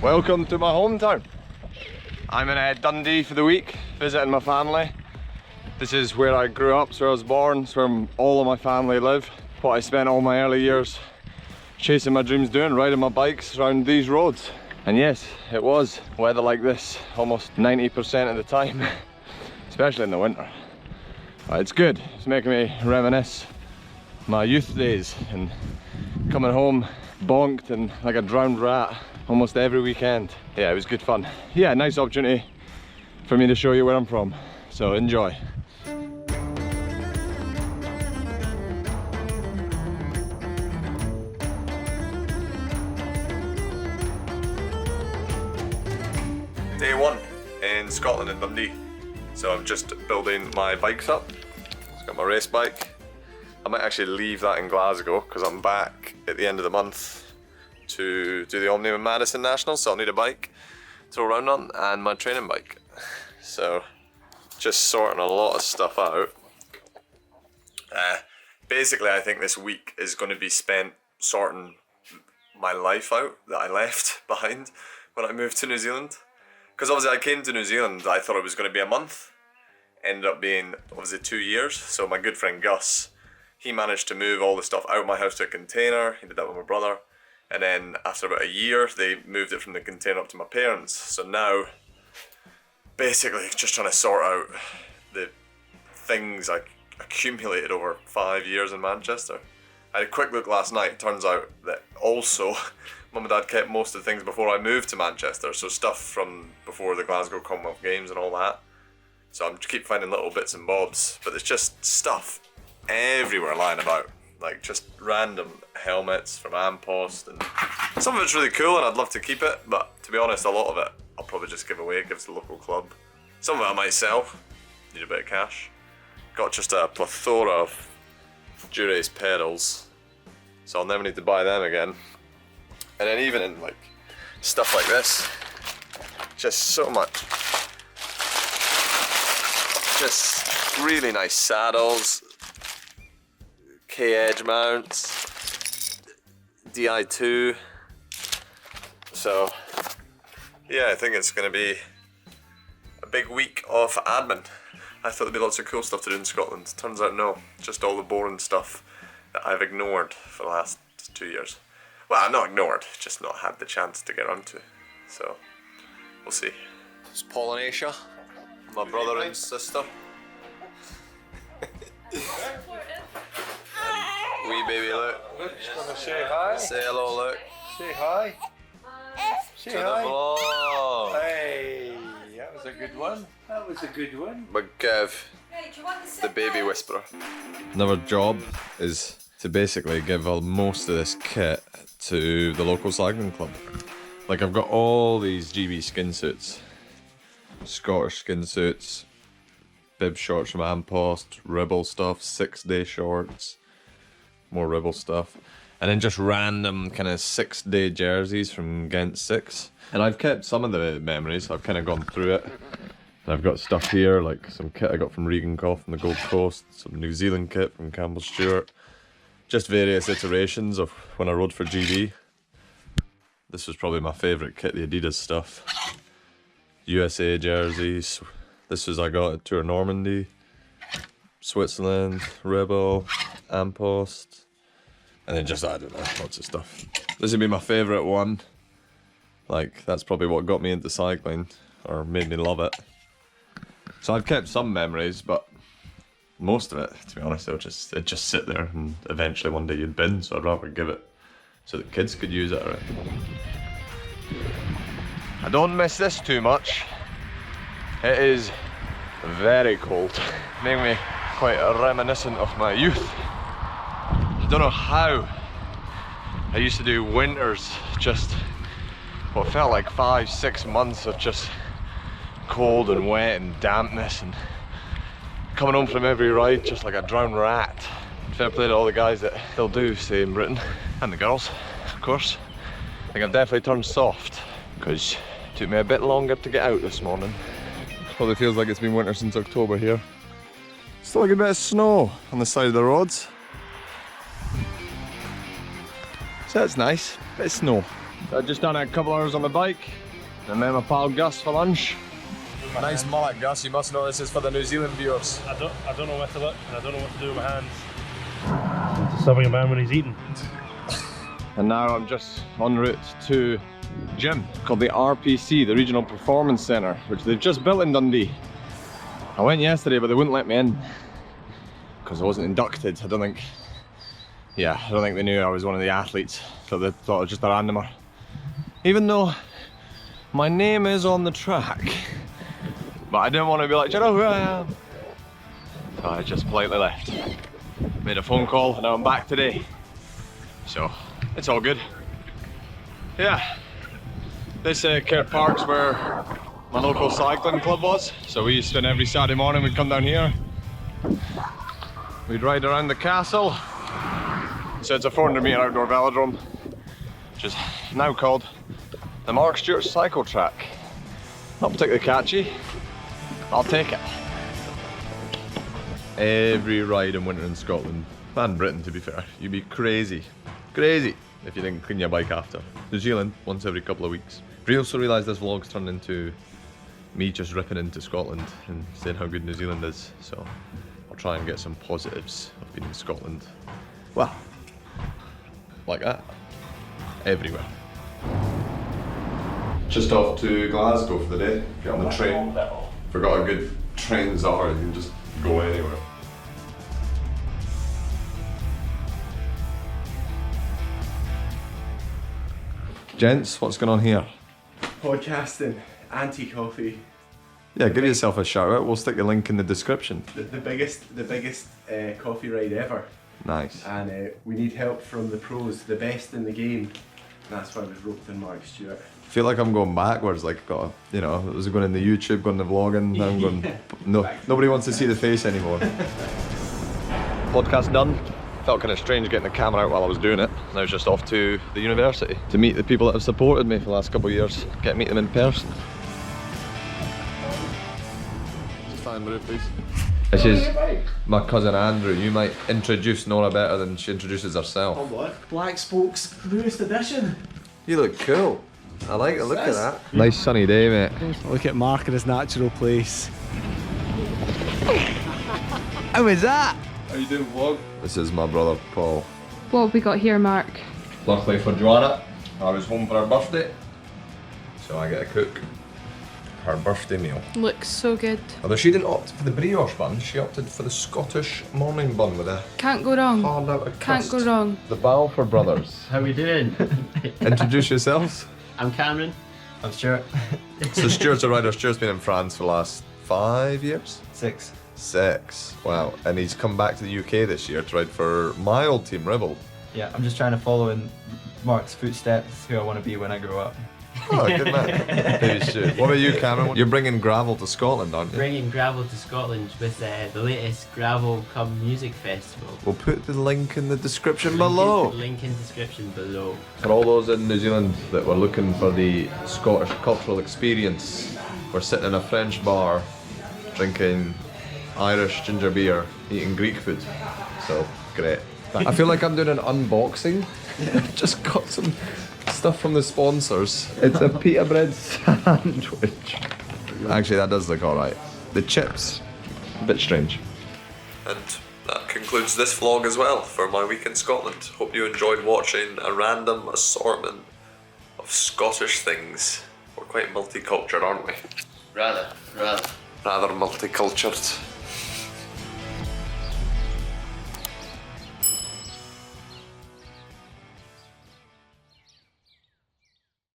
Welcome to my hometown. I'm in Dundee for the week, visiting my family. This is where I grew up, it's where I was born, it's where all of my family live. What I spent all my early years chasing my dreams doing, riding my bikes around these roads. And yes, it was weather like this almost 90% of the time, especially in the winter. But it's good, it's making me reminisce my youth days and coming home bonked and like a drowned rat almost every weekend. Yeah, it was good fun. Yeah, nice opportunity for me to show you where I'm from, so enjoy. Day one in Scotland in Dundee. So I'm just building my bikes up. I've got my race bike. I might actually leave that in Glasgow because I'm back at the end of the month to do the Omnium Madison National, so I'll need a bike to throw around on and my training bike. So just sorting a lot of stuff out. Basically I think this week is going to be spent sorting my life out that I left behind when I moved to New Zealand. Because obviously I came to New Zealand, I thought it was going to be a month. Ended up being obviously 2 years. So my good friend Gus, he managed to move all the stuff out of my house to a container. He did that with my brother. And then after about a year, they moved it from the container up to my parents. So now, basically just trying to sort out the things I accumulated over 5 years in Manchester. I had a quick look last night. Turns out that also Mum and Dad kept most of the things before I moved to Manchester. So stuff from before the Glasgow Commonwealth Games and all that. So I'm keep finding little bits and bobs, but there's just stuff everywhere lying about. Like just random helmets from Ampost, and some of it's really cool and I'd love to keep it, but to be honest, a lot of it I'll probably just give away, give to the local club. Some of it I might sell, need a bit of cash. Got just a plethora of Drury's pedals, so I'll never need to buy them again. And then even in like stuff like this, just so much. Just really nice saddles, K-edge mounts, DI2. So yeah, I think it's going to be a big week of admin. I thought there'd be lots of cool stuff to do in Scotland. Turns out no, just all the boring stuff that I've ignored for the last 2 years. Well, not ignored, just not had the chance to get around to. So we'll see. It's Polynesia, my brother and sister. Wee baby Luke. Luke's gonna say hi. Say hello, Luke. Say hi. Say To the hi. vlog. Hey, that was a good one. That was a good one. But Kev, the baby whisperer. Another job is to basically give most of this kit to the local cycling club. Like I've got all these GB skin suits, Scottish skin suits, bib shorts from Ampost, Ribble stuff, 6-day shorts, more Ribble stuff, and then just random kind of 6-day jerseys from Ghent 6. And I've kept some of the memories, I've kind of gone through it. And I've got stuff here, like some kit I got from Regan Cough from the Gold Coast, some New Zealand kit from Campbell Stewart, just various iterations of when I rode for GB. This was probably my favourite kit, the Adidas stuff. USA jerseys. This was I got at Tour Normandy, Switzerland, Rebel, Ampost, and then just, I don't know, lots of stuff. This would be my favourite one. Like, that's probably what got me into cycling, or made me love it. So I've kept some memories, but most of it, to be honest, it'd just sit there and eventually one day you'd bin, so I'd rather give it so that kids could use it, right? I don't miss this too much. It is very cold, making me quite reminiscent of my youth. I don't know how I used to do winters, just what felt like 5-6 months of just cold and wet and dampness, and coming home from every ride just like a drowned rat. Fair play to all the guys that still do stay in Britain, and the girls, of course. I think I've definitely turned soft, because it took me a bit longer to get out this morning. Probably feels like it's been winter since October here. Still like a bit of snow on the side of the roads. So that's nice, bit of snow. I've just done a couple hours on the bike, and met my pal Gus for lunch. Nice mullet, Gus. You must know this is for the New Zealand viewers. I don't know where to look, and I don't know what to do with my hands. I'm disturbing a man when he's eating. And now I'm just en route to a gym called the RPC, the Regional Performance Centre, which they've just built in Dundee. I went yesterday, but they wouldn't let me in because I wasn't inducted. I don't think they knew I was one of the athletes, so they thought I was just a randomer. Even though my name is on the track, but I didn't want to be like, do you know who I am? So I just politely left. Made a phone call, and now I'm back today. So it's all good. Yeah, this Care Park's where my local cycling club was. So we used to spend every Saturday morning, we'd come down here. We'd ride around the castle. So it's a 400-metre outdoor velodrome, which is now called the Mark Stewart Cycle Track. Not particularly catchy, I'll take it. Every ride in winter in Scotland, and Britain to be fair, you'd be crazy if you didn't clean your bike after. New Zealand, once every couple of weeks. I also realised this vlog's turned into me just ripping into Scotland and saying how good New Zealand is, so I'll try and get some positives of being in Scotland. Well, like that, everywhere. Just off to Glasgow for the day, get on the train. Forgot how good trains are, you can just go anywhere. Gents, what's going on here? Podcasting, anti-coffee. Yeah, give yourself a shout out, we'll stick the link in the description. The biggest coffee ride ever. Nice. And we need help from the pros, the best in the game. That's why we've roped in Mark Stewart. I feel like I'm going backwards, like I was going in the YouTube, going to vlogging, now I'm going, no, nobody wants to see the face anymore. Podcast done. Felt kind of strange getting the camera out while I was doing it. Now it's just off to the university to meet the people that have supported me for the last couple of years. Get to meet them in person. Just find the please. This is my cousin Andrew. You might introduce Nora better than she introduces herself. Oh what? Blackspoke's newest edition. You look cool. I like the look of that. Nice sunny day, mate. Look at Mark in his natural place. How is that? How you doing, vlog? This is my brother Paul. What have we got here, Mark? Luckily for Joanna, I was home for her birthday, so I get to cook her birthday meal. Looks so good. Although she didn't opt for the brioche bun, she opted for the Scottish morning bun with a Can't go wrong. hard out of Can't crust. go wrong. The Balfour brothers. How we doing? Introduce yourselves. I'm Cameron. I'm Stewart. So Stuart's a rider. Stuart's been in France for the last 5 years? 6. 6. Wow. And he's come back to the UK this year to ride for my old team, Ribble. Yeah, I'm just trying to follow in Mark's footsteps, who I want to be when I grow up. Oh, good man. Maybe Stuart. What about you, Cameron? You're bringing gravel to Scotland, aren't you? Bringing gravel to Scotland with the latest Gravel Come Music Festival. We'll put the link in the description below. Link in description below. For all those in New Zealand that were looking for the Scottish cultural experience, we're sitting in a French bar, drinking Irish ginger beer, eating Greek food. So, great. I feel like I'm doing an unboxing. Just got some stuff from the sponsors. It's a pita bread sandwich. Actually, that does look alright. The chips, a bit strange. And that concludes this vlog as well for my week in Scotland. Hope you enjoyed watching a random assortment of Scottish things. We're quite multicultural, aren't we? Rather. Rather multicultured.